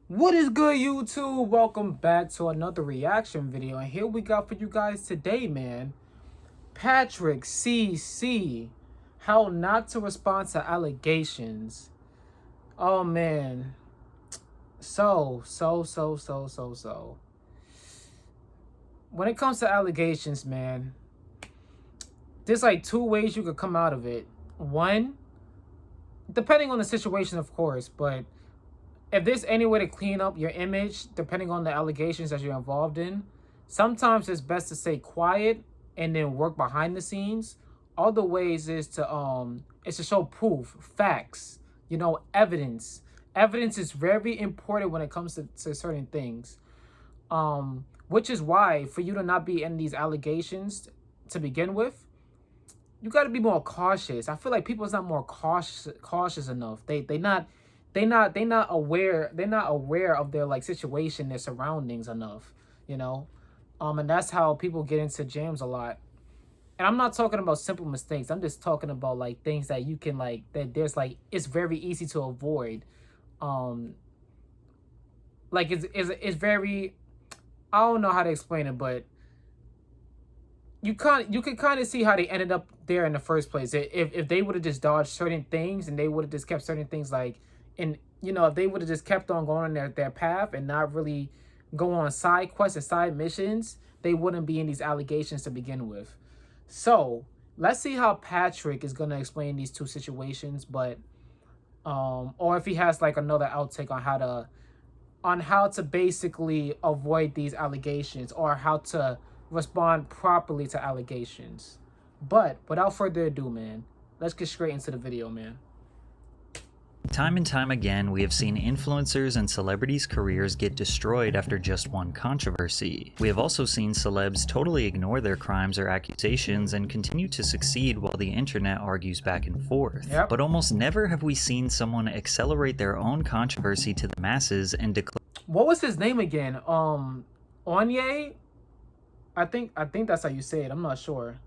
What is good, YouTube? Welcome back to another reaction video, and here we got for you guys today, man. Patrick CC, how not to respond to allegations. Oh man, so when it comes to allegations, man, there's like two ways you could come out of it. One, depending on the situation, of course, but if there's any way to clean up your image, depending on the allegations that you're involved in, sometimes it's best to stay quiet and then work behind the scenes. Other ways is to show proof, facts, evidence. Evidence is very important when it comes to certain things. Which is why for you to not be in these allegations to begin with, you got to be more cautious. I feel like people's not more cautious enough. They're not aware of their like situation, their surroundings enough, and that's how people get into jams a lot. And I'm not talking about simple mistakes. I'm just talking about like things that you can it's very easy to avoid. Like it's very, I don't know how to explain it, but you can kind of see how they ended up there in the first place. If they would have just dodged certain things and they would have just kept certain things like, and if they would have just kept on going on their path and not really go on side quests and side missions, they wouldn't be in these allegations to begin with. So let's see how Patrick is gonna explain these two situations, but or if he has like another outtake on how to basically avoid these allegations or how to respond properly to allegations. But without further ado, man, let's get straight into the video, man. Time and time again, we have seen influencers and celebrities' careers get destroyed after just one controversy. We have also seen celebs totally ignore their crimes or accusations and continue to succeed while the internet argues back and forth. Yep. But almost never have we seen someone accelerate their own controversy to the masses and declare— What was his name again? Onye? I think that's how you say it. I'm not sure.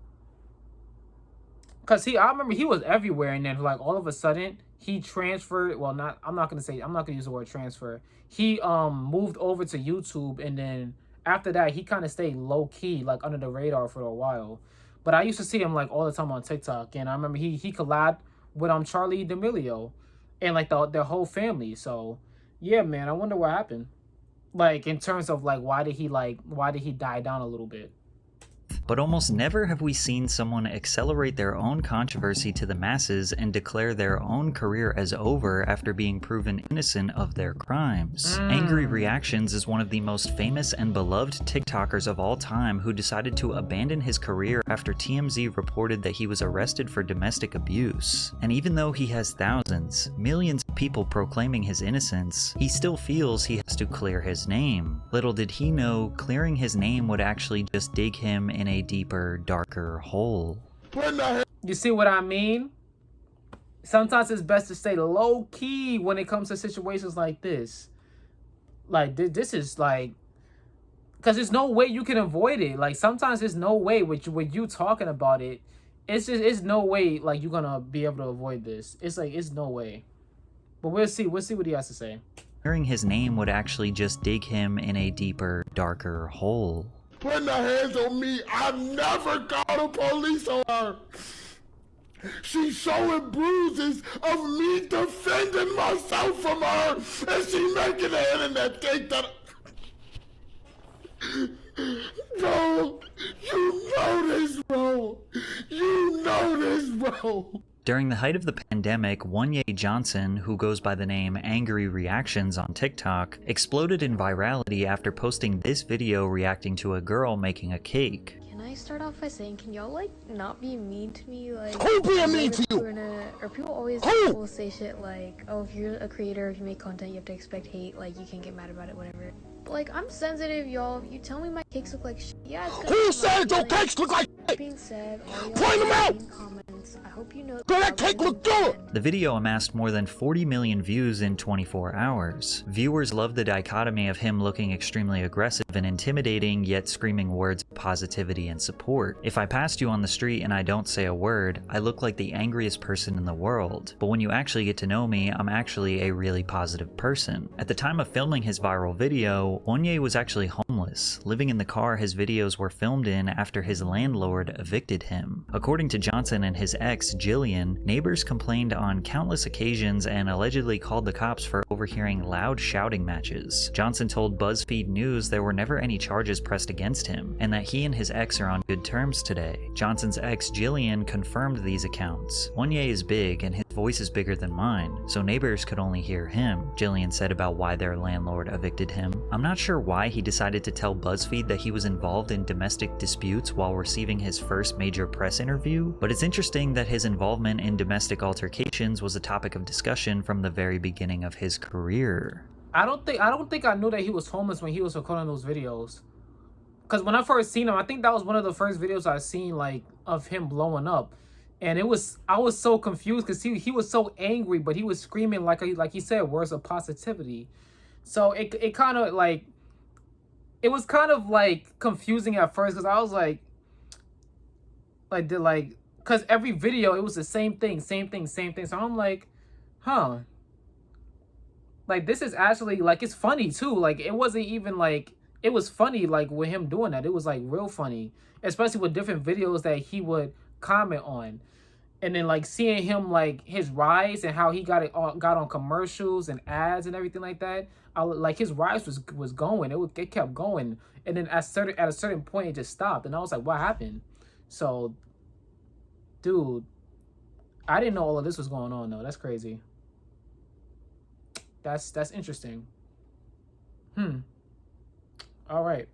Cause I remember he was everywhere, and then like all of a sudden he transferred. Well, I'm not gonna use the word transfer. He moved over to YouTube, and then after that he kind of stayed low key, like under the radar for a while. But I used to see him like all the time on TikTok, and I remember he collabed with Charlie D'Amelio, and like their whole family. So yeah, man, I wonder what happened. Like in terms of like why did he die down a little bit? But almost never have we seen someone accelerate their own controversy to the masses and declare their own career as over after being proven innocent of their crimes. Angry Reactions is one of the most famous and beloved TikTokers of all time who decided to abandon his career after TMZ reported that he was arrested for domestic abuse. And even though he has thousands, millions of people proclaiming his innocence, he still feels he has to clear his name. Little did he know, clearing his name would actually just dig him in a deeper, darker hole. You see what I mean? Sometimes it's best to stay low key when it comes to situations like this. Like this is like, because there's no way you can avoid it. Like sometimes there's no way with you talking about it. It's no way like you're gonna be able to avoid this. It's no way. But we'll see what he has to say. Clearing his name would actually just dig him in a deeper, darker hole. Putting her hands on me, I've never called the police on her. She's showing bruises of me defending myself from her, and she making the internet think that. Bro, you know this, bro. You know this, bro. During the height of the pandemic, Onye Johnson, who goes by the name Angry Reactions on TikTok, exploded in virality after posting this video reacting to a girl making a cake. Can I start off by saying, can y'all like not be mean to me? Like, Who being mean to you? Or people always will say shit like, oh, if you're a creator, if you make content, you have to expect hate. Like, you can't get mad about it, whatever. But like, I'm sensitive, y'all. If you tell me my cakes look like shit, yeah, it's gonna. Who said your cakes look like? That being said, all y'all Point 'em out! mean comments. I hope you know Girl, that cake look good! The video amassed more than 40 million views in 24 hours. Viewers loved the dichotomy of him looking extremely aggressive and intimidating, yet screaming words of positivity and support. If I passed you on the street and I don't say a word, I look like the angriest person in the world. But when you actually get to know me, I'm actually a really positive person. At the time of filming his viral video, Wonye was actually homeless, living in the car his videos were filmed in after his landlord evicted him. According to Johnson and his ex, Jillian, neighbors complained on countless occasions and allegedly called the cops for overhearing loud shouting matches. Johnson told BuzzFeed News there were never any charges pressed against him, and that he and his ex are on good terms today. Johnson's ex, Jillian, confirmed these accounts. Wonye is big and his voice is bigger than mine, so neighbors could only hear him, Jillian said about why their landlord evicted him. I'm not sure why he decided to tell BuzzFeed that he was involved in domestic disputes while receiving his first major press interview, but it's interesting that his involvement in domestic altercations was a topic of discussion from the very beginning of his career. I don't think I knew that he was homeless when he was recording those videos. Cause when I first seen him, I think that was one of the first videos I seen like of him blowing up. And I was so confused because he was so angry, but he was screaming like he said words of positivity. So it kind of like, it was kind of like confusing at first because I was like because every video it was the same thing. So I'm like, huh. Like this is actually like, it's funny too. Like it wasn't even like, it was funny like with him doing that. It was like real funny, especially with different videos that he would comment on. And then like seeing him like his rise and how he got on commercials and ads and everything like that. Like his rise was going. It kept going, and then at a certain point it just stopped. And I was like, what happened? So, dude, I didn't know all of this was going on though. That's crazy. That's interesting. All right.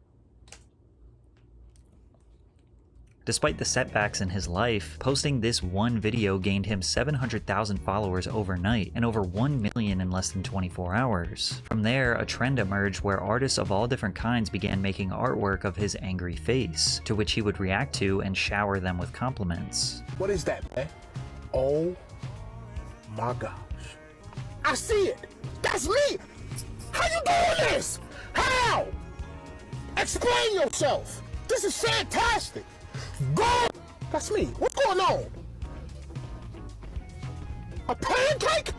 Despite the setbacks in his life, posting this one video gained him 700,000 followers overnight and over 1 million in less than 24 hours. From there, a trend emerged where artists of all different kinds began making artwork of his angry face, to which he would react to and shower them with compliments. What is that, man? Oh my gosh. I see it. That's me. How you doing this? How? Explain yourself. This is fantastic. Go! That's me. What's going on? A pancake?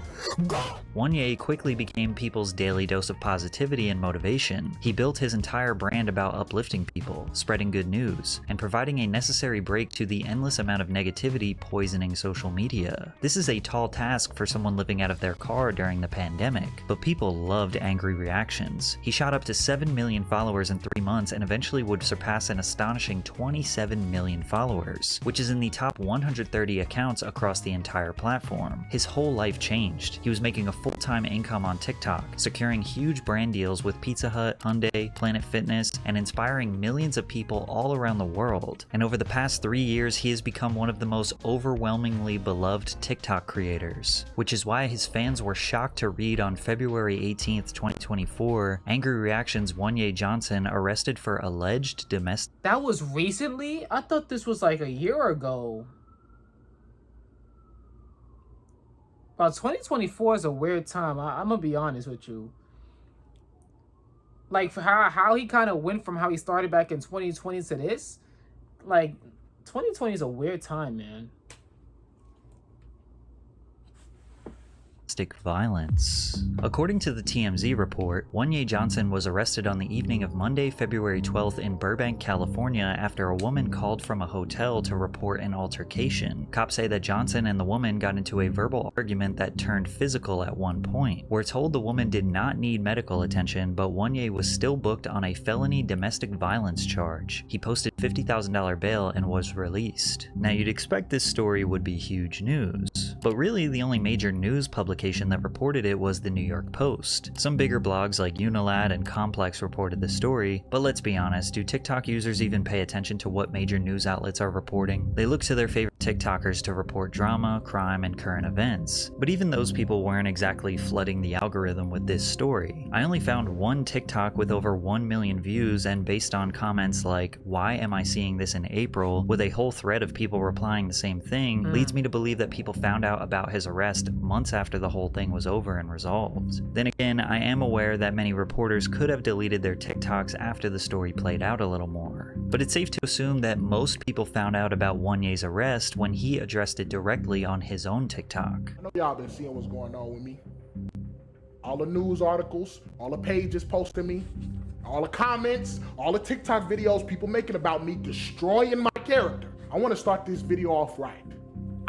Go! Wonye quickly became people's daily dose of positivity and motivation. He built his entire brand about uplifting people, spreading good news, and providing a necessary break to the endless amount of negativity poisoning social media. This is a tall task for someone living out of their car during the pandemic, but people loved angry reactions. He shot up to 7 million followers in 3 months and eventually would surpass an astonishing 27 million followers, which is in the top 130 accounts across the entire platform. His whole life changed. He was making a full-time income on TikTok, securing huge brand deals with Pizza Hut, Hyundai, Planet Fitness, and inspiring millions of people all around the world. And over the past 3 years, he has become one of the most overwhelmingly beloved TikTok creators, which is why his fans were shocked to read on February 18th, 2024, Angry Reactions Wonye Johnson arrested for alleged domestic. That was recently? I thought this was like a year ago. But 2024 is a weird time. I'm gonna be honest with you. Like for how he kind of went from how he started back in 2020 to this, like 2020 is a weird time, man. Violence. According to the TMZ report, Wonye Johnson was arrested on the evening of Monday, February 12th in Burbank, California after a woman called from a hotel to report an altercation. Cops say that Johnson and the woman got into a verbal argument that turned physical at one point. We're told the woman did not need medical attention, but Wonye was still booked on a felony domestic violence charge. He posted $50,000 bail and was released. Now you'd expect this story would be huge news, But really, the only major news publication that reported it was the New York Post. Some bigger blogs like Unilad and Complex reported the story, but let's be honest, do TikTok users even pay attention to what major news outlets are reporting? They look to their favorite TikTokers to report drama, crime, and current events. But even those people weren't exactly flooding the algorithm with this story. I only found one TikTok with over 1 million views, and based on comments like, "Why am I seeing this in April?" with a whole thread of people replying the same thing, leads me to believe that people found out about his arrest months after the whole thing was over and resolved. Then again, I am aware that many reporters could have deleted their TikToks after the story played out a little more. But it's safe to assume that most people found out about Wanye's arrest when he addressed it directly on his own TikTok. I know y'all been seeing what's going on with me. All the news articles, all the pages posting me, all the comments, all the TikTok videos people making about me destroying my character. I want to start this video off right.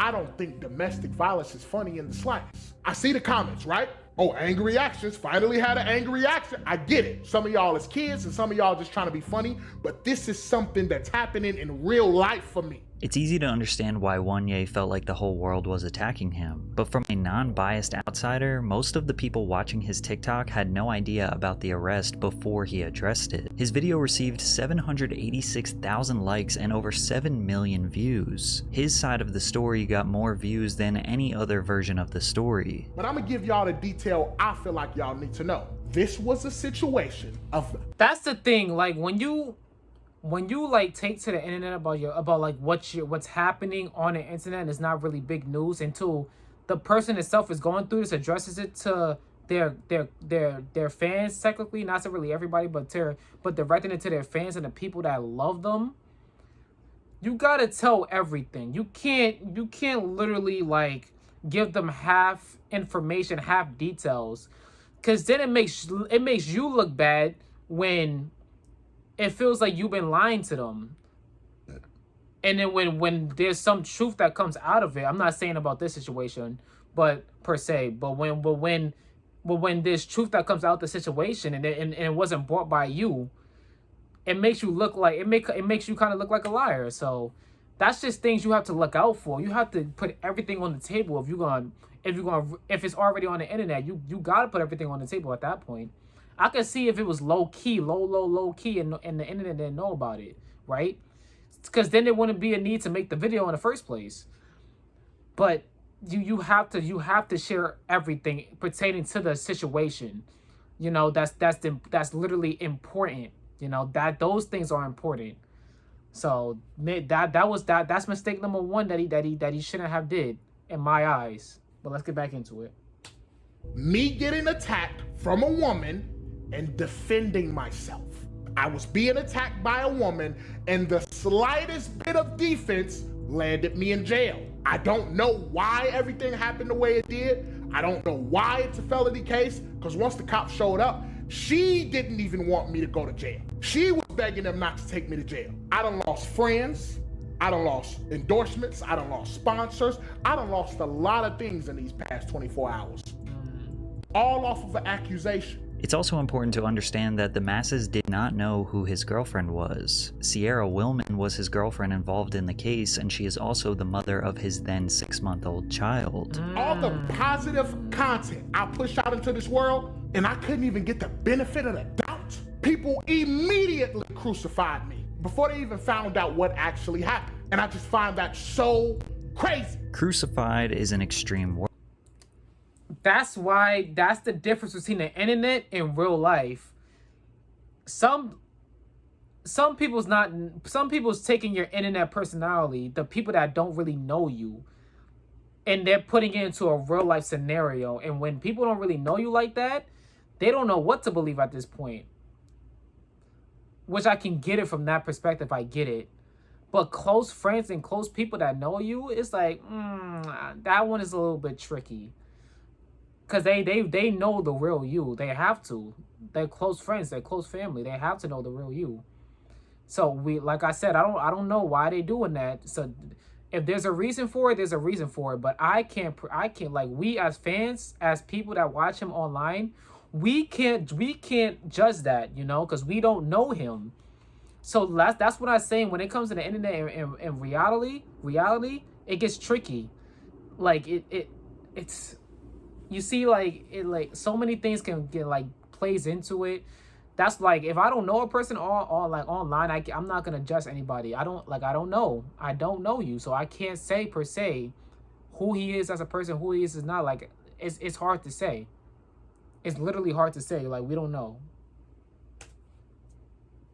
I don't think domestic violence is funny in the slightest. I see the comments, right? Oh, angry reactions, finally had an angry reaction. I get it. Some of y'all is kids and some of y'all just trying to be funny, but this is something that's happening in real life for me. It's easy to understand why Wanye felt like the whole world was attacking him, but from a non-biased outsider, most of the people watching his TikTok had no idea about the arrest before he addressed it. His video received 786,000 likes and over 7 million views. His side of the story got more views than any other version of the story. But I'm gonna give y'all the detail I feel like y'all need to know. This was a situation of... That's the thing, like when you like take to the internet about like what's happening on the internet, and it's not really big news until the person itself is going through this, addresses it to their fans, technically, not to really everybody, but directing it to their fans and the people that love them. You gotta tell everything. You can't literally like give them half information, half details, because then it makes you look bad when it feels like you've been lying to them. And then when there's some truth that comes out of it, I'm not saying about this situation, but per se, but when there's truth that comes out of the situation and it wasn't brought by you, it makes you look like it makes you kind of look like a liar. So that's just things you have to look out for. You have to put everything on the table if it's already on the internet. You gotta put everything on the table at that point. I could see if it was low key, and the internet didn't know about it, right? Because then there wouldn't be a need to make the video in the first place. But you have to share everything pertaining to the situation. You know, that's literally important. You know, that those things are important. So that's mistake number one that he shouldn't have did in my eyes. But let's get back into it. Me getting attacked from a woman and defending myself. I was being attacked by a woman, and the slightest bit of defense landed me in jail. I don't know why everything happened the way it did. I don't know why it's a felony case, because once the cops showed up, she didn't even want me to go to jail. She was begging them not to take me to jail. I done lost friends. I done lost endorsements. I done lost sponsors. I done lost a lot of things in these past 24 hours. All off of an accusation. It's also important to understand that the masses did not know who his girlfriend was. Sierra Willman was his girlfriend involved in the case, and she is also the mother of his then 6-month-old child. All the positive content I pushed out into this world, and I couldn't even get the benefit of the doubt. People immediately crucified me before they even found out what actually happened. And I just find that so crazy. Crucified is an extreme word. That's the difference between the internet and real life. Some people's taking your internet personality, the people that don't really know you, and they're putting it into a real life scenario. And when people don't really know you like that, they don't know what to believe at this point. Which I can get it from that perspective, I get it. But close friends and close people that know you, it's like, that one is a little bit tricky. Because they know the real you. They have to. They're close friends. They're close family. They have to know the real you. So like I said, I don't know why they doing that. So if there's a reason for it, there's a reason for it. But I can't like, we as fans, as people that watch him online, we can't judge that, you know, because we don't know him. So that's what I'm saying. When it comes to the internet and reality, it gets tricky. Like it's you see, like it, like so many things can get like plays into it. That's like, if I don't know a person all like online, I'm not gonna judge anybody. I don't know you, so I can't say per se who he is as a person, who he is not. Like it's hard to say. It's literally hard to say. Like, we don't know.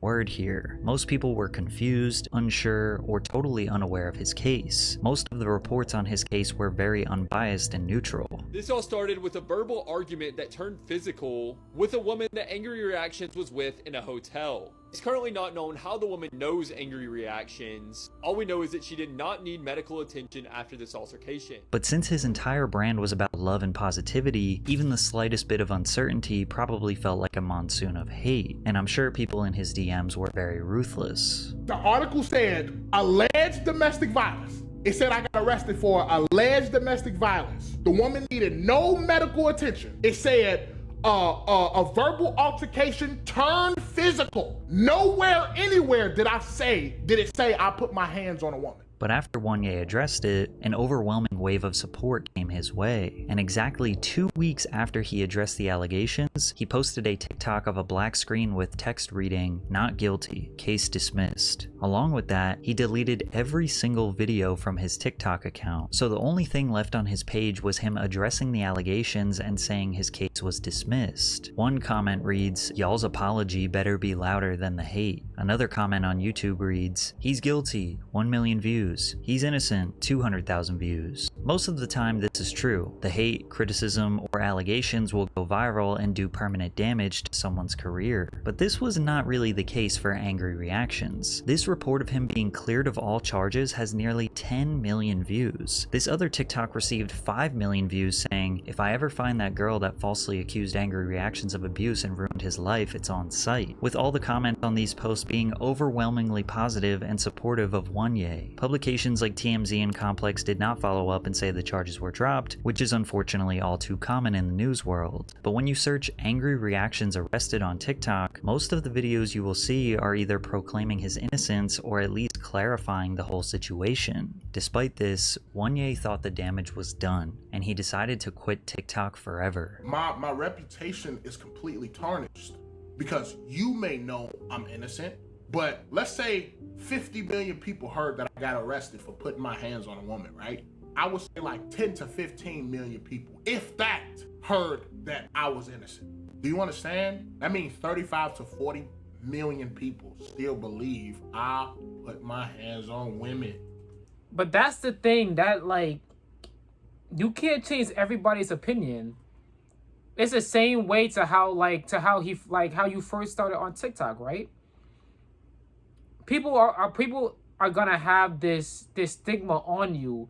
Word here. Most people were confused, unsure, or totally unaware of his case. Most of the reports on his case were very unbiased and neutral. This all started with a verbal argument that turned physical with a woman that Angry Reactions was with in a hotel. It's currently not known how the woman knows Angry Reactions. All we know is that she did not need medical attention after this altercation. But since his entire brand was about love and positivity, even the slightest bit of uncertainty probably felt like a monsoon of hate. And I'm sure people in his DMs were very ruthless. The article said alleged domestic violence. It said I got arrested for alleged domestic violence. The woman needed no medical attention. It said a verbal altercation turned physical. Nowhere, anywhere did it say I put my hands on a woman. But after Wanye addressed it, an overwhelming wave of support came his way. And exactly 2 weeks after he addressed the allegations, he posted a TikTok of a black screen with text reading, "Not guilty, case dismissed." Along with that, he deleted every single video from his TikTok account. So the only thing left on his page was him addressing the allegations and saying his case was dismissed. One comment reads, "Y'all's apology better be louder than the hate." Another comment on YouTube reads, "He's guilty, 1 million views. He's innocent, 200,000 views." Most of the time this is true. The hate, criticism, or allegations will go viral and do permanent damage to someone's career. But this was not really the case for Angry Reactions. This report of him being cleared of all charges has nearly 10 million views. This other TikTok received 5 million views saying, "If I ever find that girl that falsely accused Angry Reactions of abuse and ruined his life, it's on site." With all the comments on these posts being overwhelmingly positive and supportive of Wanye. Publications like TMZ and Complex did not follow up and say the charges were dropped, which is unfortunately all too common in the news world. But when you search Angry Reactions arrested on TikTok, most of the videos you will see are either proclaiming his innocence or at least clarifying the whole situation. Despite this, Wanye thought the damage was done, and he decided to quit TikTok forever. My reputation is completely tarnished because you may know I'm innocent, but let's say 50 million people heard that I got arrested for putting my hands on a woman, right? I would say like 10 to 15 million people, if that, heard that I was innocent. Do you understand? That means 35 to 40 million people still believe I put my hands on women. But that's the thing, that like, you can't change everybody's opinion. It's the same way to how you first started on TikTok, right? People are gonna have this stigma on you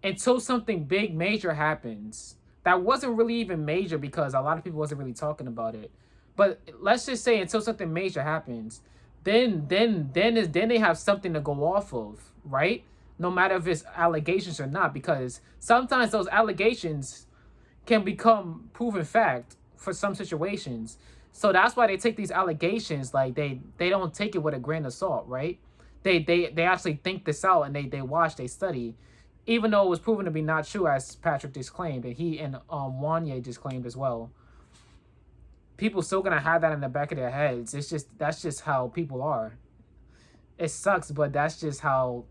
until something big major happens. That wasn't really even major because a lot of people wasn't really talking about it. But let's just say until something major happens, then they have something to go off of, right? No matter if it's allegations or not, because sometimes those allegations can become proven fact for some situations. So that's why they take these allegations, like they don't take it with a grain of salt, right? They actually think this out and they watch, they study, even though it was proven to be not true, as Patrick just claimed, and he and Wanye just claimed as well. People still gonna have that in the back of their heads. That's just how people are. It sucks, but that's just how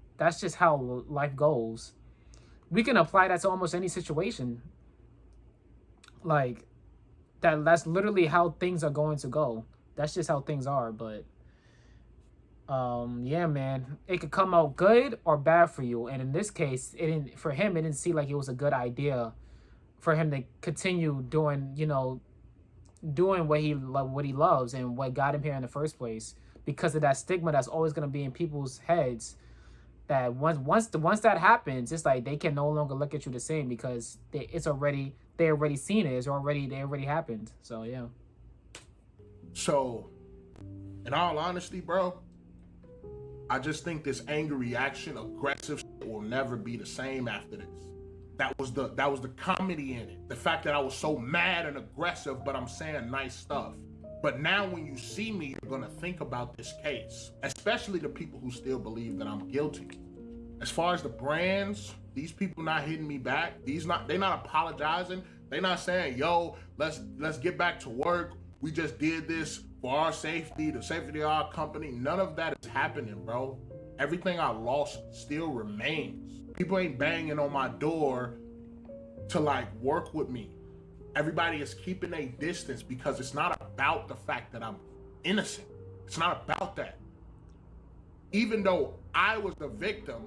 life goes. We can apply that to almost any situation. Like that's literally how things are going to go. That's just how things are. But yeah, man, it could come out good or bad for you. And in this case, it didn't seem like it was a good idea for him to continue doing what he loves and what got him here in the first place, because of that stigma that's always going to be in people's heads. That once that happens, it's like they can no longer look at you the same, because they already seen it. They already happened. So yeah. So, in all honesty, bro, I just think this angry reaction, aggressive shit will never be the same after this. That was the comedy in it. The fact that I was so mad and aggressive, but I'm saying nice stuff. But now when you see me, you're gonna think about this case, especially the people who still believe that I'm guilty. As far as the brands, these people not hitting me back. They not apologizing. They not saying, yo, let's get back to work. We just did this for our safety, the safety of our company. None of that is happening, bro. Everything I lost still remains. People ain't banging on my door to like work with me. Everybody is keeping a distance because it's not about the fact that I'm innocent. It's not about that. Even though I was the victim,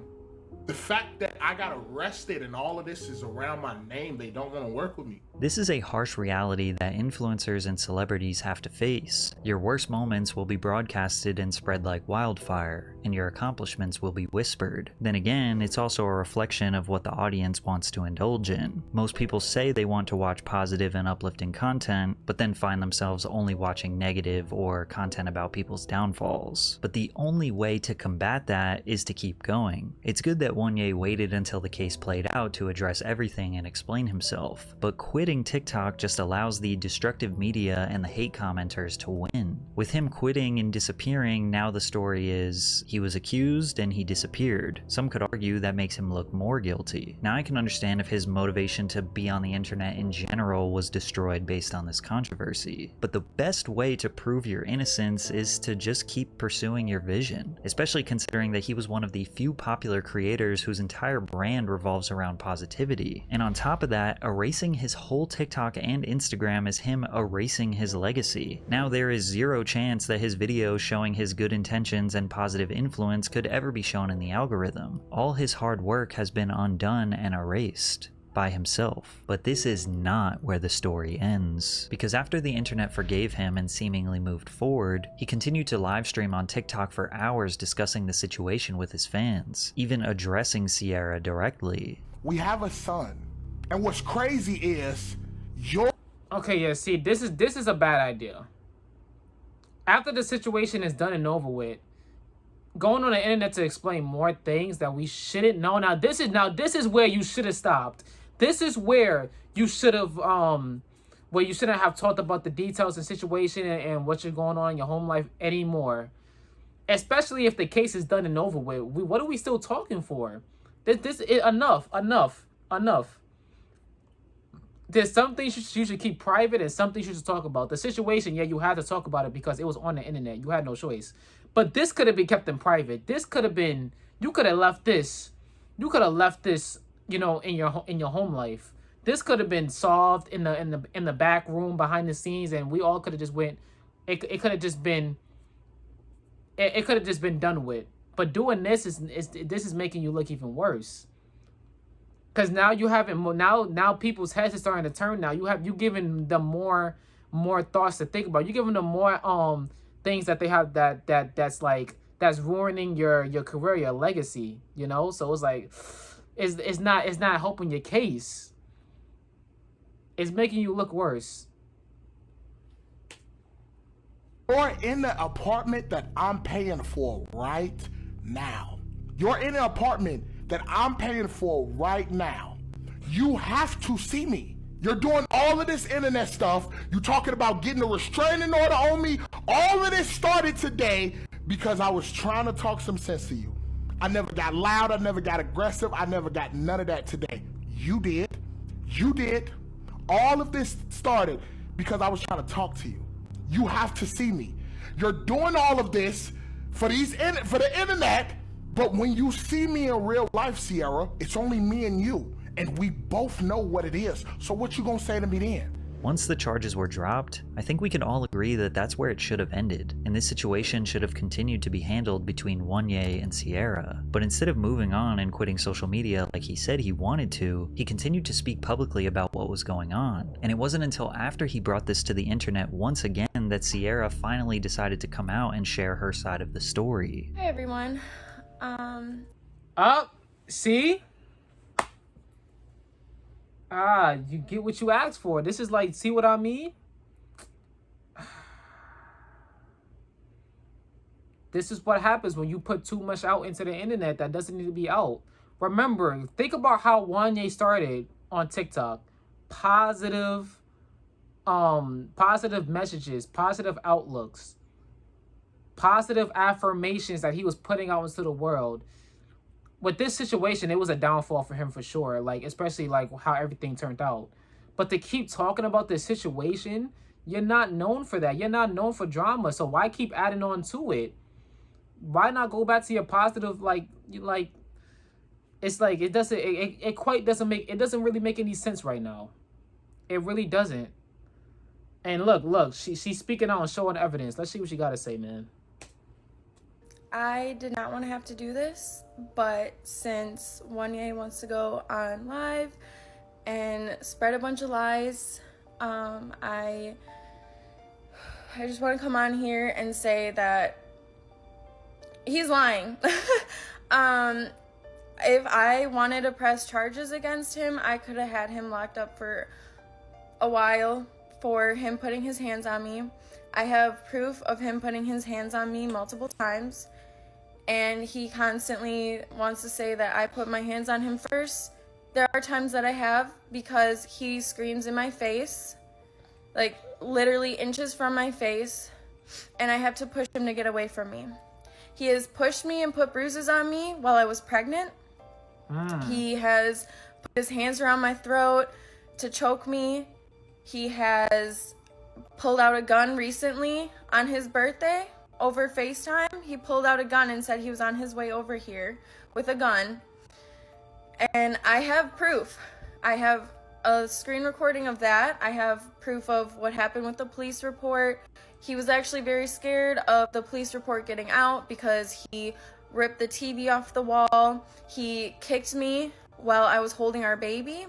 the fact that I got arrested and all of this is around my name, they don't want to work with me. This is a harsh reality that influencers and celebrities have to face. Your worst moments will be broadcasted and spread like wildfire, and your accomplishments will be whispered. Then again, it's also a reflection of what the audience wants to indulge in. Most people say they want to watch positive and uplifting content, but then find themselves only watching negative or content about people's downfalls. But the only way to combat that is to keep going. It's good that Wanye waited until the case played out to address everything and explain himself, but quitting TikTok just allows the destructive media and the hate commenters to win. With him quitting and disappearing, now the story is he was accused and he disappeared. Some could argue that makes him look more guilty. Now I can understand if his motivation to be on the internet in general was destroyed based on this controversy, but the best way to prove your innocence is to just keep pursuing your vision, especially considering that he was one of the few popular creators whose entire brand revolves around positivity. And on top of that, erasing his whole TikTok and Instagram is him erasing his legacy. Now there is zero chance that his videos showing his good intentions and positive influence could ever be shown in the algorithm. All his hard work has been undone and erased by himself. But this is not where the story ends, because after the internet forgave him and seemingly moved forward, he continued to live stream on TikTok for hours discussing the situation with his fans, even addressing Sierra directly. We have a son, and what's crazy is Okay, yeah, see, this is a bad idea. After the situation is done and over with, going on the internet to explain more things that we shouldn't know. Now this is where you should have stopped. This is where you should have where you shouldn't have talked about the details and situation and what's going on in your home life anymore. Especially if the case is done and over with. What are we still talking for? This is enough. There's some things you should keep private and some things you should talk about. The situation, yeah, you had to talk about it because it was on the internet. You had no choice. But this could have been kept in private. This could have been, you could have left this, you know, in your home life. This could have been solved in the back room behind the scenes, and we all could have just went. It could have just been. It could have just been done with. But doing this is making you look even worse. Because now you haven't now people's heads are starting to turn. Now you giving them more thoughts to think about. You giving them more things that they have that's ruining your career, your legacy. You know, so it's like it's not helping your case. It's making you look worse. You're in the apartment that I'm paying for right now. You're in an apartment that I'm paying for right now. You have to see me. You're doing all of this internet stuff. You're talking about getting a restraining order on me. All of this started today because I was trying to talk some sense to you. I never got loud. I never got aggressive. I never got none of that today. You did. You did. All of this started because I was trying to talk to you. You have to see me. You're doing all of this for the internet, but when you see me in real life, Sierra, it's only me and you, and we both know what it is. So what you gonna say to me then? Once the charges were dropped, I think we can all agree that that's where it should have ended, and this situation should have continued to be handled between Wanye and Sierra. But instead of moving on and quitting social media like he said he wanted to, he continued to speak publicly about what was going on. And it wasn't until after he brought this to the internet once again that Sierra finally decided to come out and share her side of the story. Hi everyone. See? You get what you asked for. This is like, see what I mean? This is what happens when you put too much out into the internet that doesn't need to be out. Remember, think about how Wanye started on TikTok. Positive messages, positive outlooks, positive affirmations that he was putting out into the world. with this situation, it was a downfall for him for sure. Like, especially like how everything turned out. But to keep talking about this situation, you're not known for that. You're not known for drama. So why keep adding on to it? Why not go back to your positive? Like it's like it doesn't. It quite doesn't make. It doesn't really make any sense right now. It really doesn't. And look, she's speaking out and showing evidence. Let's see what she got to say, man. I did not want to have to do this, but since Wanye wants to go on live and spread a bunch of lies, I just want to come on here and say that he's lying. If I wanted to press charges against him, I could have had him locked up for a while for him putting his hands on me. I have proof of him putting his hands on me multiple times, and he constantly wants to say that I put my hands on him first. There are times that I have, because he screams in my face, like literally inches from my face, and I have to push him to get away from me. He has pushed me and put bruises on me while I was pregnant. He has put his hands around my throat to choke me. He has pulled out a gun recently on his birthday over FaceTime. He pulled out a gun and said he was on his way over here with a gun. And I have proof. I have a screen recording of that. I have proof of what happened with the police report. He was actually very scared of the police report getting out because he ripped the TV off the wall. He kicked me while I was holding our baby,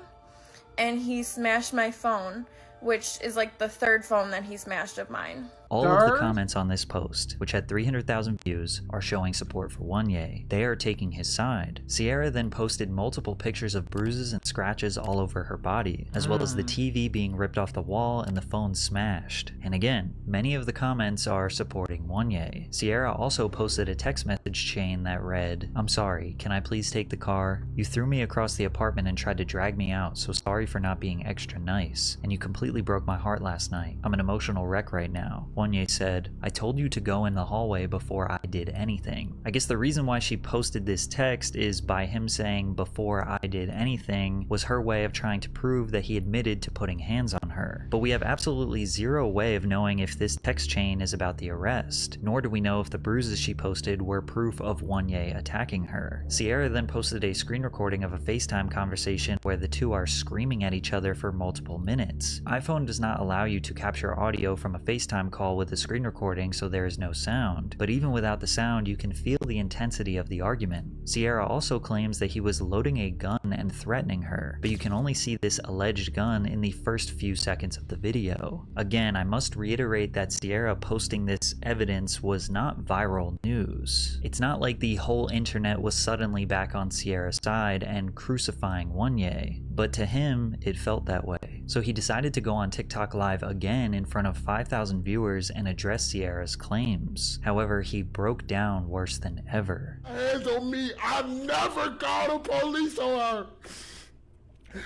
and he smashed my phone, which is like the third phone that he smashed of mine. All of the comments on this post, which had 300,000 views, are showing support for Wanye. They are taking his side. Sierra then posted multiple pictures of bruises and scratches all over her body, as well as the TV being ripped off the wall and the phone smashed. And again, many of the comments are supporting Wanye. Sierra also posted a text message chain that read, "I'm sorry, can I please take the car? You threw me across the apartment and tried to drag me out, so sorry for not being extra nice. And you completely broke my heart last night. I'm an emotional wreck right now." Wanye said, "I told you to go in the hallway before I did anything." I guess the reason why she posted this text is by him saying "before I did anything" was her way of trying to prove that he admitted to putting hands on her. But we have absolutely zero way of knowing if this text chain is about the arrest, nor do we know if the bruises she posted were proof of Wanye attacking her. Sierra then posted a screen recording of a FaceTime conversation where the two are screaming at each other for multiple minutes. iPhone does not allow you to capture audio from a FaceTime call with a screen recording, so there is no sound. But even without the sound, you can feel the intensity of the argument. Sierra also claims that he was loading a gun and threatening her, but you can only see this alleged gun in the first few seconds of the video. Again, I must reiterate that Sierra posting this evidence was not viral news. It's not like the whole internet was suddenly back on Sierra's side and crucifying Wanye, but to him, it felt that way. So he decided to go on TikTok Live again in front of 5,000 viewers and address Sierra's claims. However, he broke down worse than ever. Hands on me, I never called the police on her.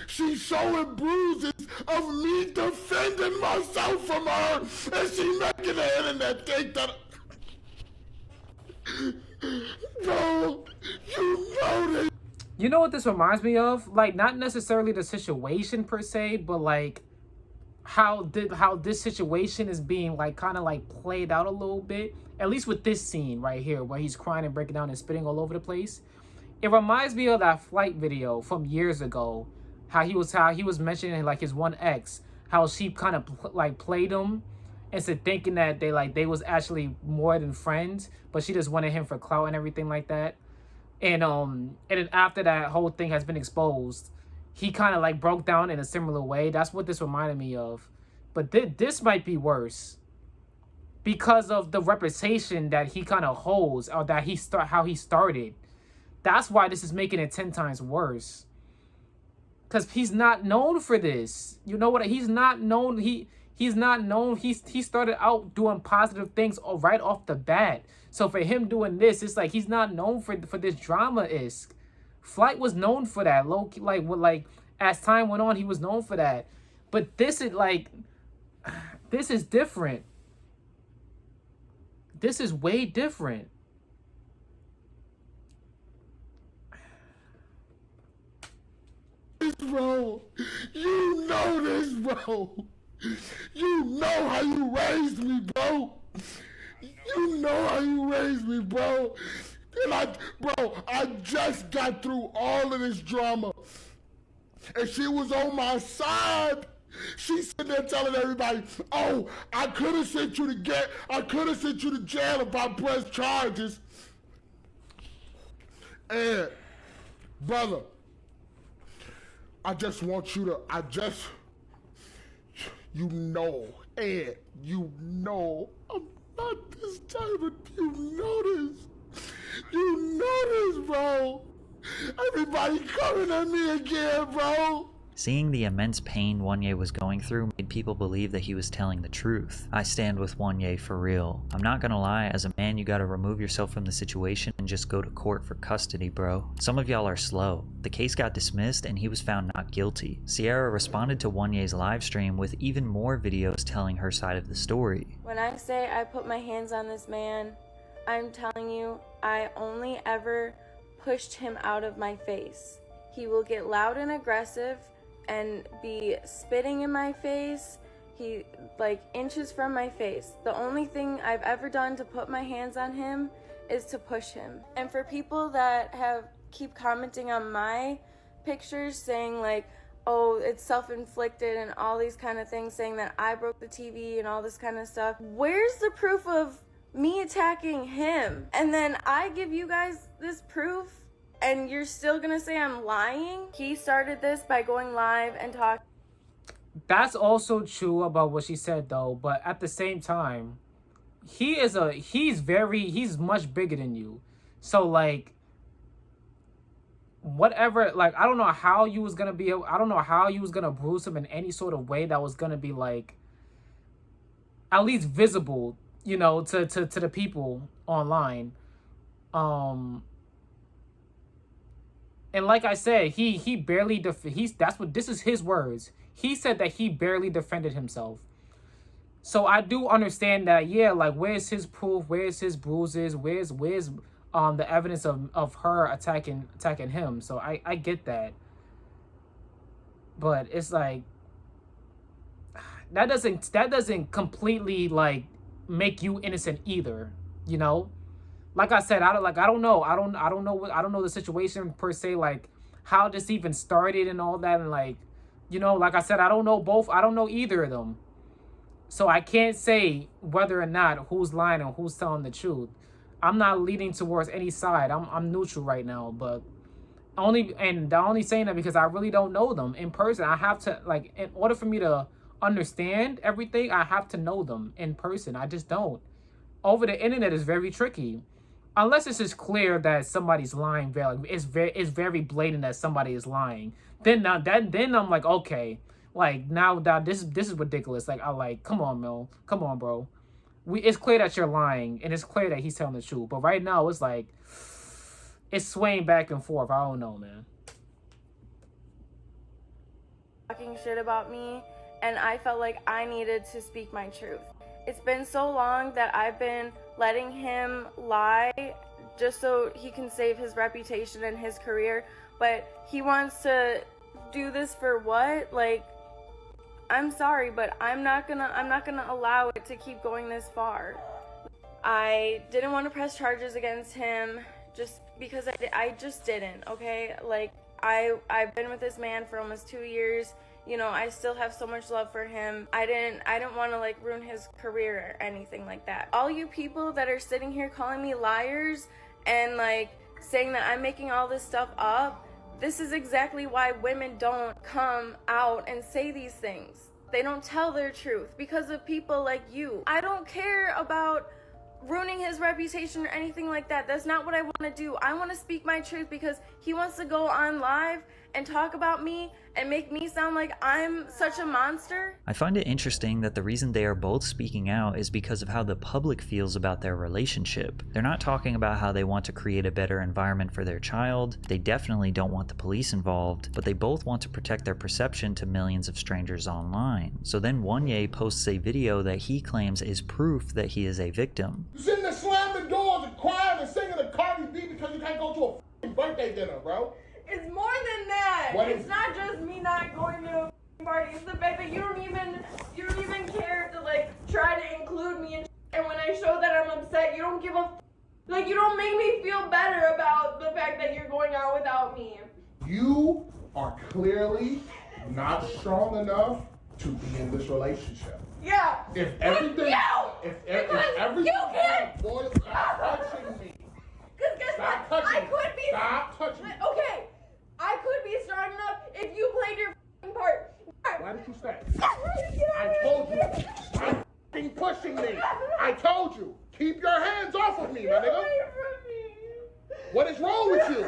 She's showing bruises of me defending myself from her, and she making the internet think that... No, you know this. You know what this reminds me of? Like, not necessarily the situation per se, but like how this situation is being like kind of like played out a little bit. At least with this scene right here where he's crying and breaking down and spitting all over the place. It reminds me of that flight video from years ago. How he was mentioning like his one ex, how she kind of like played him instead of thinking that they was actually more than friends, but she just wanted him for clout and everything like that. And then after that whole thing has been exposed, he kind of like broke down in a similar way. That's what this reminded me of. But this might be worse because of the reputation that he kind of holds, or that how he started. That's why this is making it 10 times worse. Because he's not known for this. You know what? He's not known. He's not known. He started out doing positive things right off the bat. So for him doing this, it's like he's not known for this drama-esque. Flight was known for that. Like as time went on, he was known for that. But this is different. This is way different. bro. You know this, bro. You know how you raised me, bro. You know how you raised me, bro. And I just got through all of this drama. And she was on my side. She's sitting there telling everybody, oh, I could have sent you to jail if I pressed charges. And, brother, you know, I'm not this type of, you know this, bro. Everybody coming at me again, bro. Seeing the immense pain Wanye was going through made people believe that he was telling the truth. I stand with Wanye for real. I'm not gonna lie, as a man you gotta remove yourself from the situation and just go to court for custody, bro. Some of y'all are slow. The case got dismissed and he was found not guilty. Sierra responded to Wanye's live stream with even more videos telling her side of the story. When I say I put my hands on this man, I'm telling you, I only ever pushed him out of my face. He will get loud and aggressive and be spitting in my face. He like inches from my face. The only thing I've ever done to put my hands on him is to push him. And for people that keep commenting on my pictures saying like, oh, it's self-inflicted and all these kind of things, saying that I broke the TV and all this kind of stuff, where's the proof of me attacking him? And then I give you guys this proof and you're still gonna say I'm lying? He started this by going live and talking. That's also true about what she said though, but at the same time, he's much bigger than you. So like, whatever, like, I don't know how you was gonna bruise him in any sort of way that was gonna be like, at least visible, you know, to the people online. And like I said, he barely this is his words. He said that he barely defended himself. So I do understand that, yeah, like, where's his proof? Where's his bruises? Where's the evidence of her attacking him? So I get that. But it's like, that doesn't completely like make you innocent either, you know? Like I said, I don't know the situation per se, like how this even started and all that, and like, you know, like I said, I don't know either of them. So I can't say whether or not who's lying and who's telling the truth. I'm not leaning towards any side. I'm neutral right now, but only saying that because I really don't know them in person. I have to, like, in order for me to understand everything, I have to know them in person. I just don't. Over the internet is very tricky. Unless it's just clear that somebody's lying, it's very blatant that somebody is lying. Then I'm like, okay, like now that this is ridiculous. Like, come on, Mel, come on, bro. It's clear that you're lying, and it's clear that he's telling the truth. But right now, it's like, it's swaying back and forth. I don't know, man. Talking shit about me, and I felt like I needed to speak my truth. It's been so long that I've been letting him lie just so he can save his reputation and his career, but he wants to do this for what? Like, I'm sorry, but I'm not gonna allow it to keep going this far. I didn't want to press charges against him just because I just didn't, okay? Like, I've been with this man for almost 2 years. You know, I still have so much love for him. I didn't want to like ruin his career or anything like that. All you people that are sitting here calling me liars and like saying that I'm making all this stuff up, this is exactly why women don't come out and say these things. They don't tell their truth because of people like you. I don't care about ruining his reputation or anything like that. That's not what I want to do. I want to speak my truth because he wants to go on live and talk about me and make me sound like I'm such a monster. I find it interesting that the reason they are both speaking out is because of how the public feels about their relationship. They're not talking about how they want to create a better environment for their child. They definitely don't want the police involved, but they both want to protect their perception to millions of strangers online. So then Wanye posts a video that he claims is proof that he is a victim. You sitting there slamming doors and crying and singing a Cardi B because you can't go to a birthday dinner, bro. It's more than that. that. What It's is- not just me not going to a party. It's the fact that you don't even care to like try to include me in and when I show that I'm upset, you don't give a like you don't make me feel better about the fact that you're going out without me. You are clearly not strong enough to be in this relationship. Yeah. If everything, You! if Because everything, you can't- boy, stop touching me. Because guess Stop what? touching I me. could be. Stop touching me. Okay, I could be strong enough if you played your f***ing part. Why did you stay? I told you. Stop f***ing pushing me. I told you. Keep your hands off of me, my nigga. What is wrong with you?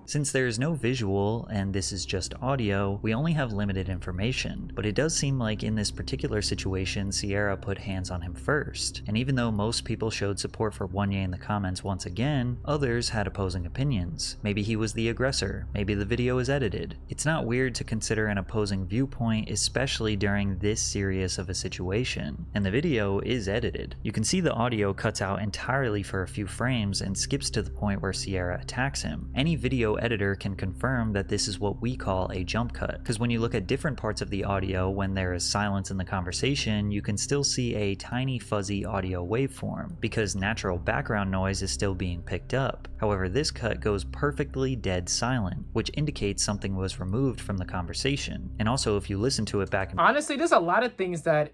Since there is no visual and this is just audio, we only have limited information, but it does seem like in this particular situation, Sierra put hands on him first. And even though most people showed support for Wonye in the comments once again, others had opposing opinions. Maybe he was the aggressor, maybe the video is edited. It's not weird to consider an opposing viewpoint, especially during this serious of a situation. And the video is edited. You can see the audio cuts out entirely for a few frames and skips to the point where Sierra attacks him. Any video editor can confirm that this is what we call a jump cut, because when you look at different parts of the audio when there is silence in the conversation, you can still see a tiny fuzzy audio waveform, because natural background noise is still being picked up. However, this cut goes perfectly dead silent, which indicates something was removed from the conversation. And also, if you listen to it back in— Honestly, there's a lot of things that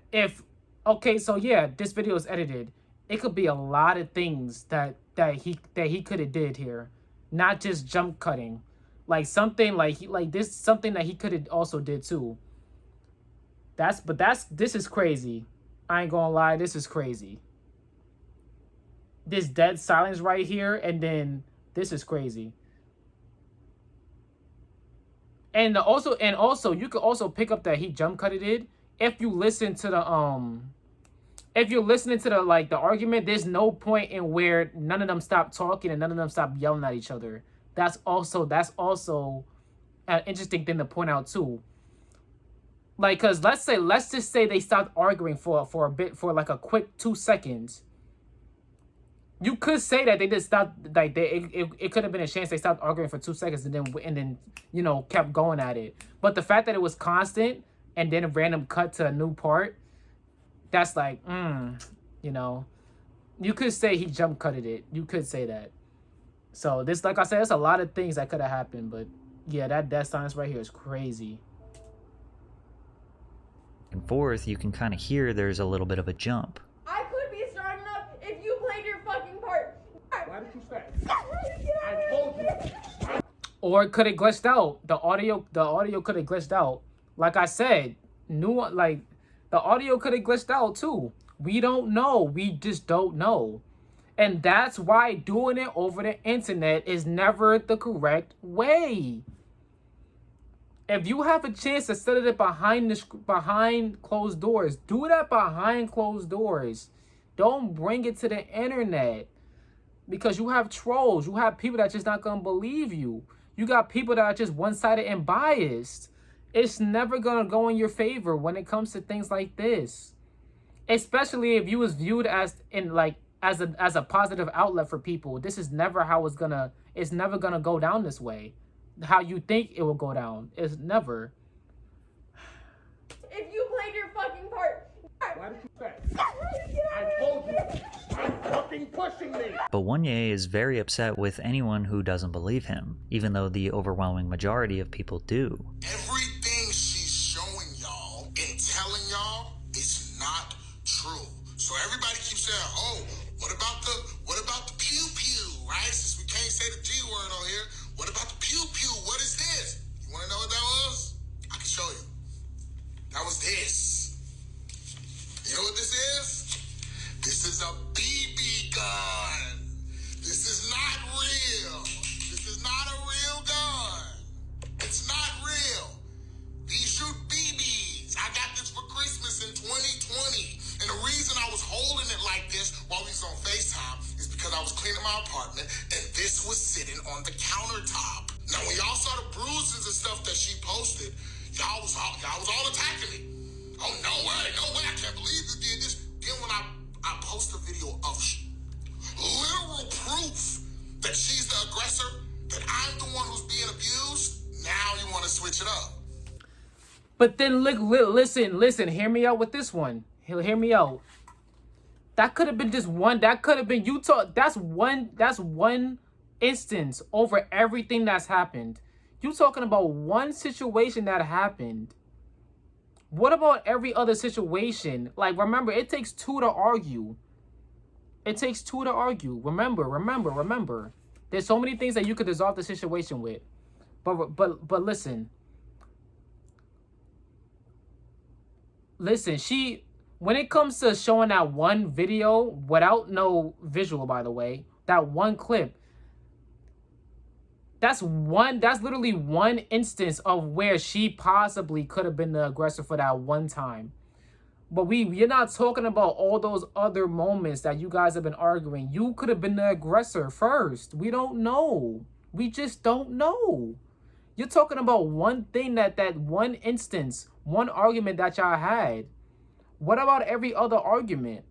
okay, so yeah, this video is edited. It could be a lot of things that he could have did here. Not just jump cutting, like something something that he could have also did too. This is crazy. I ain't gonna lie, this is crazy. This dead silence right here, and then this is crazy. And also you could also pick up that he jump cutted it if you listen to the if you're listening to the argument. There's no point in where none of them stop talking and none of them stop yelling at each other. That's also an interesting thing to point out too. Like, cause let's just say they stopped arguing for a bit, for like a quick 2 seconds. You could say that they just stopped, like it could have been a chance they stopped arguing for 2 seconds and then you know kept going at it. But the fact that it was constant and then a random cut to a new part, that's like, you know, you could say he jump cutted it. You could say that. So this, like I said, there's a lot of things that could have happened, but yeah, that death silence right here is crazy. and forth, you can kind of hear there's a little bit of a jump. I could be strong enough if you played your fucking part. Why did you stay? I told you. Or it could have glitched out. The audio could have glitched out. Like I said, the audio could have glitched out too. We don't know. We just don't know. And that's why doing it over the internet is never the correct way. If you have a chance to set it behind closed doors, do that behind closed doors. Don't bring it to the internet. Because you have trolls. You have people that just not going to believe you. You got people that are just one-sided and biased. It's never going to go in your favor when it comes to things like this. Especially if you was viewed as a positive outlet for people. This is never how it's never going to go down this way. How you think it will go down. It's never. If you played your fucking part. Why did you stay? I told you. Stop fucking pushing me. But Wonye is very upset with anyone who doesn't believe him, even though the overwhelming majority of people do. Everything she's showing y'all and telling y'all is not true. So everybody keeps saying, oh, what about the pew pew, right? Since we can't say the G word on here, what about the pew pew? What is this? You want to know what that was? I can show you. That was this. You know what this is? This is a BB gun. This is not real. This is not a real gun. It's not real. These shoot BBs. I got this for Christmas in 2020. And the reason I was holding it like this while we was on FaceTime is because I was cleaning my apartment and this was sitting on the countertop. Now, when y'all saw the bruises and stuff that she posted, y'all was all attacking me. Oh, no way, I can't believe you did this. Then when I post a video of literal proof that she's the aggressor, that I'm the one who's being abused, want to switch it up. But then look, listen, hear me out with this one. Hear me out. That could have been just one. That could have been Utah. That's one instance over everything that's happened. You talking about one situation that happened. What about every other situation? Like, remember, it takes two to argue. It takes two to argue. Remember. There's so many things that you could resolve the situation with. But listen. Listen, when it comes to showing that one video without no visual, by the way, that one clip, that's literally one instance of where she possibly could have been the aggressor for that one time. But you're not talking about all those other moments that you guys have been arguing. You could have been the aggressor first. We don't know. We just don't know. You're talking about one thing, that one instance, one argument that y'all had. What about every other argument?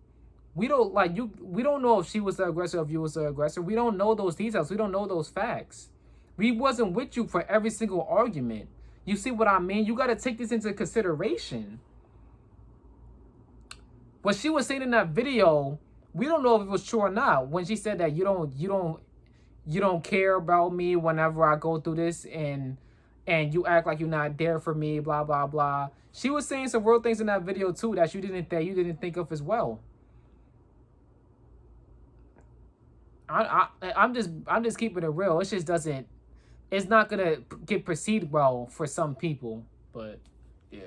We don't know if she was the aggressor, if you was the aggressor. We don't know those details. We don't know those facts. We wasn't with you for every single argument. You see what I mean? You got to take this into consideration. What she was saying in that video, we don't know if it was true or not. When she said that you don't care about me whenever I go through this, and you act like you're not there for me, blah blah blah. She was saying some real things in that video too that you didn't think of as well. I'm just keeping it real. It just doesn't. It's not gonna get perceived well for some people, but yeah.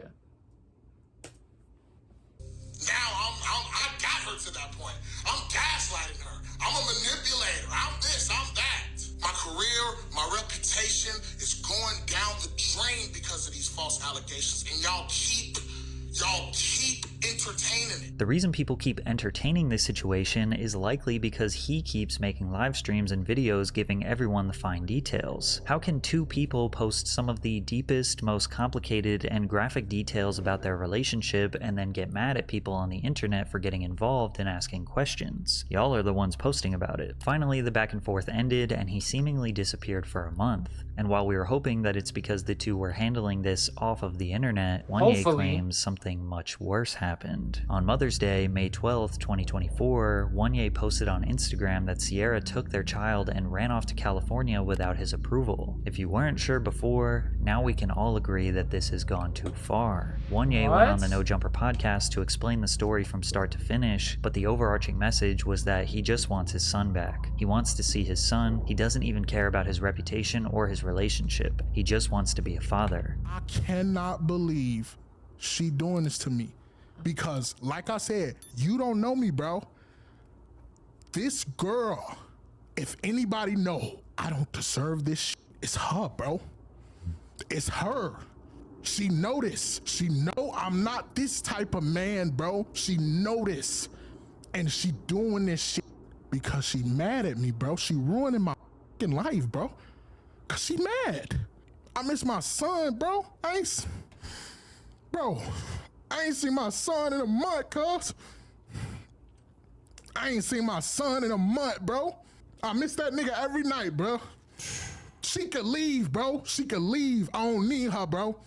Now I got her to that point. I'm gaslighting her. I'm a manipulator. I'm this, I'm that. My career, my reputation is going down the drain because of these false allegations, and y'all keep entertaining it. The reason people keep entertaining this situation is likely because he keeps making live streams and videos giving everyone the fine details. How can two people post some of the deepest, most complicated, and graphic details about their relationship and then get mad at people on the internet for getting involved and asking questions? Y'all are the ones posting about it. Finally, the back and forth ended and he seemingly disappeared for a month. And while we were hoping that it's because the two were handling this off of the internet, Wanye claims something much worse happened. On Mother's Day, May 12th, 2024, Wanye posted on Instagram that Sierra took their child and ran off to California without his approval. If you weren't sure before, now we can all agree that this has gone too far. Wanye went on the No Jumper podcast to explain the story from start to finish, but the overarching message was that he just wants his son back. He wants to see his son. He doesn't even care about his reputation or his relationship. He just wants to be a father. I cannot believe she doing this to me. Because, like I said, you don't know me, bro. This girl, if anybody know I don't deserve this shit, it's her, bro. It's her. She know this. She know I'm not this type of man, bro. She know this. And she doing this shit because she mad at me, bro. She ruining my fucking life, bro. Cause she mad. I miss my son, bro. I ain't seen my son in a month, cuz. I ain't seen my son in a month, bro. I miss that nigga every night, bro. She could leave, bro. She could leave. I don't need her, bro.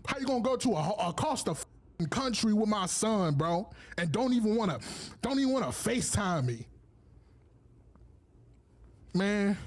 How you gonna go to across the f***ing country with my son, bro, and don't even wanna FaceTime me? Man.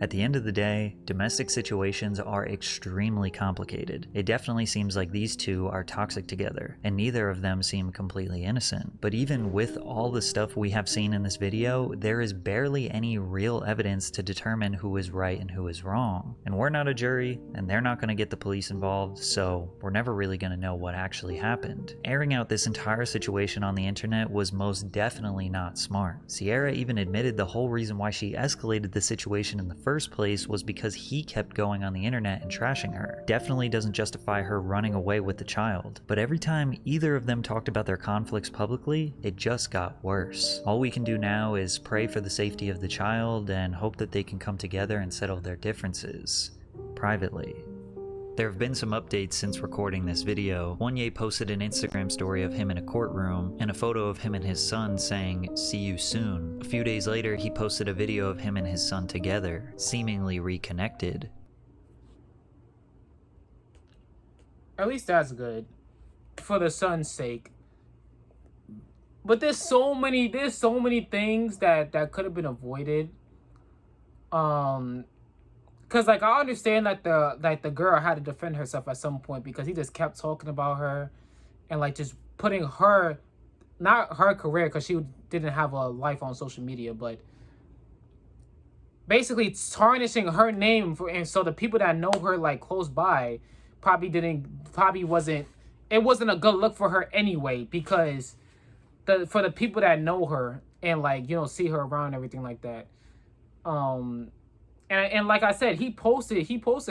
At the end of the day, domestic situations are extremely complicated. It definitely seems like these two are toxic together, and neither of them seem completely innocent. But even with all the stuff we have seen in this video, there is barely any real evidence to determine who is right and who is wrong. And we're not a jury, and they're not going to get the police involved, so we're never really going to know what actually happened. Airing out this entire situation on the internet was most definitely not smart. Sierra even admitted the whole reason why she escalated the situation in the first place was because he kept going on the internet and trashing her. Definitely doesn't justify her running away with the child, but every time either of them talked about their conflicts publicly, it just got worse. All we can do now is pray for the safety of the child and hope that they can come together and settle their differences privately. There have been some updates since recording this video. Wanye posted an Instagram story of him in a courtroom and a photo of him and his son saying, "See you soon." A few days later, he posted a video of him and his son together, seemingly reconnected. At least that's good for the son's sake. But there's so many things that could have been avoided. Cause like I understand that the girl had to defend herself at some point because he just kept talking about her and like just putting her, not her career because she didn't have a life on social media, but basically tarnishing her name and so the people that know her like close by probably wasn't, it wasn't a good look for her anyway, because for the people that know her and like, you know, see her around and everything like that. And like I said, he posted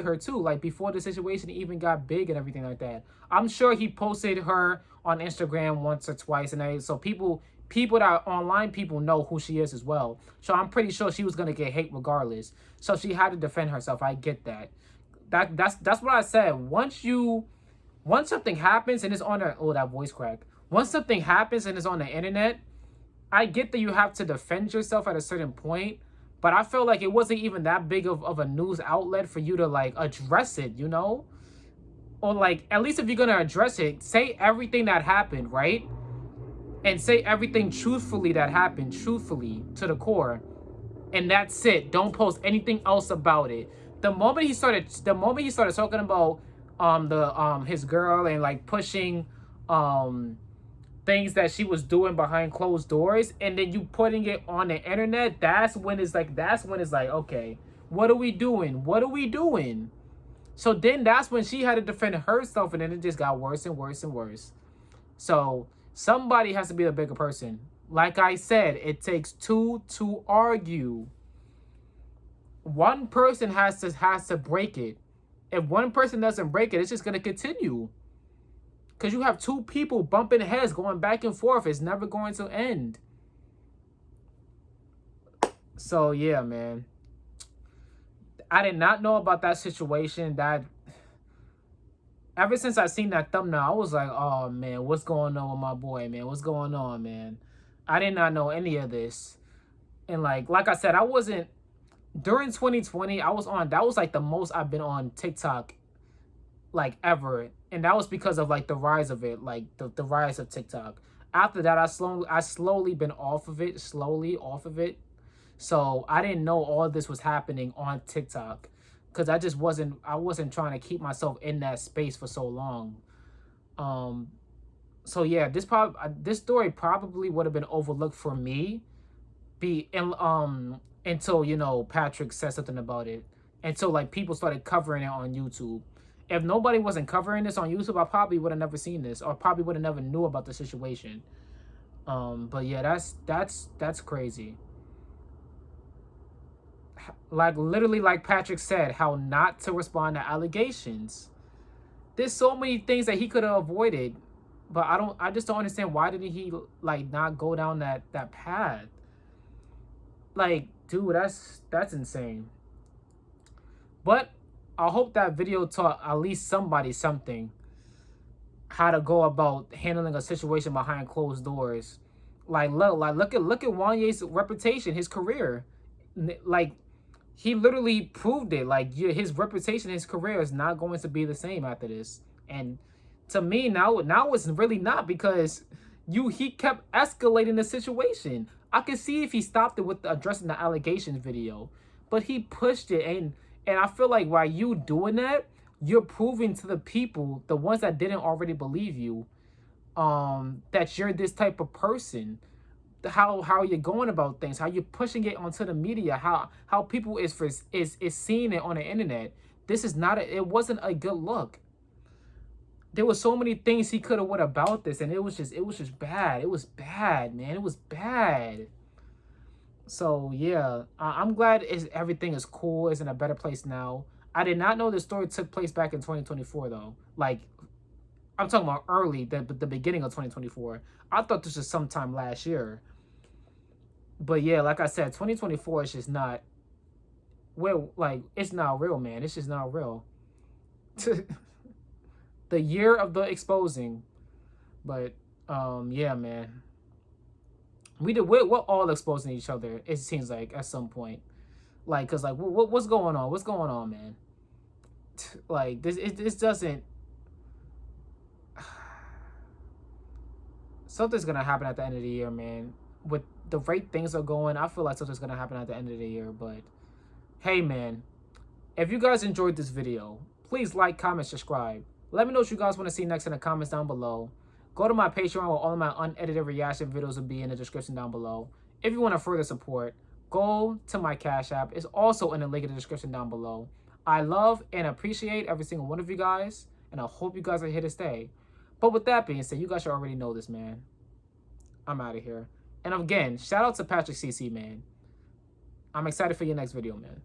her too, like before the situation even got big and everything like that. I'm sure he posted her on Instagram once or twice, and so people that are online, people know who she is as well. So I'm pretty sure she was gonna get hate regardless. So she had to defend herself. I get that. That's what I said. Once something happens and it's on the, oh, that voice crack. Once something happens and it's on the internet, I get that you have to defend yourself at a certain point, but I feel like it wasn't even that big of a news outlet for you to like address it, you know? Or like, at least if you're gonna address it, say everything that happened, right? And say everything truthfully that happened, truthfully to the core. And that's it. Don't post anything else about it. The moment he started talking about his girl and like pushing things that she was doing behind closed doors, and then you putting it on the internet, that's when it's like, okay, what are we doing? So then that's when she had to defend herself, and then it just got worse and worse and worse. So somebody has to be the bigger person. Like I said, it takes two to argue. One person has to break it. If one person doesn't break it, it's just gonna continue. Because you have two people bumping heads, going back and forth. It's never going to end. So, yeah, man. I did not know about that situation. That ever since I seen that thumbnail, I was like, oh, man, what's going on with my boy, man? What's going on, man? I did not know any of this. And, like I said, I wasn't... During 2020, that was, like, the most I've been on TikTok, like, ever. And that was because of like the rise of it, like the rise of TikTok. After that, I slowly been off of it. So I didn't know all this was happening on TikTok, because I wasn't trying to keep myself in that space for so long. So yeah, this story probably would have been overlooked for me, until, you know, Patrick said something about it, until like people started covering it on YouTube. If nobody wasn't covering this on YouTube, I probably would have never seen this, or probably would have never knew about the situation. But yeah, that's crazy. Like literally, like Patrick said, how not to respond to allegations. There's so many things that he could have avoided, but I just don't understand, why didn't he like not go down that path? Like, dude, that's insane. But I hope that video taught at least somebody something, how to go about handling a situation behind closed doors. Look at Wanye's reputation, his career. Like, he literally proved it. Like, his reputation, his career is not going to be the same after this. And to me, now it's really not, because he kept escalating the situation. I could see if he stopped it with addressing the allegations video, but he pushed it, and I feel like while you doing that, you're proving to the people, the ones that didn't already believe you, that you're this type of person. How you're going about things, how you're pushing it onto the media, how people is seeing it on the internet. This is not it wasn't a good look. There were so many things he could have went about this, and it was just bad. It was bad, man. It was bad. So yeah, I'm glad everything is cool. It's in a better place now. I did not know this story took place back in 2024 though. Like, I'm talking about early, the beginning of 2024. I thought this was sometime last year. But yeah, like I said, 2024 is just not, well, like, it's not real, man. It's just not real. The year of the exposing. But yeah, man. We're all exposing each other, it seems like, at some point. Like, cause like, what's going on? What's going on, man? Like, this doesn't. something's gonna happen at the end of the year, man. With the rate things are going, I feel like something's gonna happen at the end of the year. But hey, man, if you guys enjoyed this video, please like, comment, subscribe. Let me know what you guys want to see next in the comments down below. Go to my Patreon where all of my unedited reaction videos will be in the description down below. If you want to further support, go to my Cash App. It's also in the link in the description down below. I love and appreciate every single one of you guys, and I hope you guys are here to stay. But with that being said, you guys should already know this, man. I'm out of here. And again, shout out to Patrick CC, man. I'm excited for your next video, man.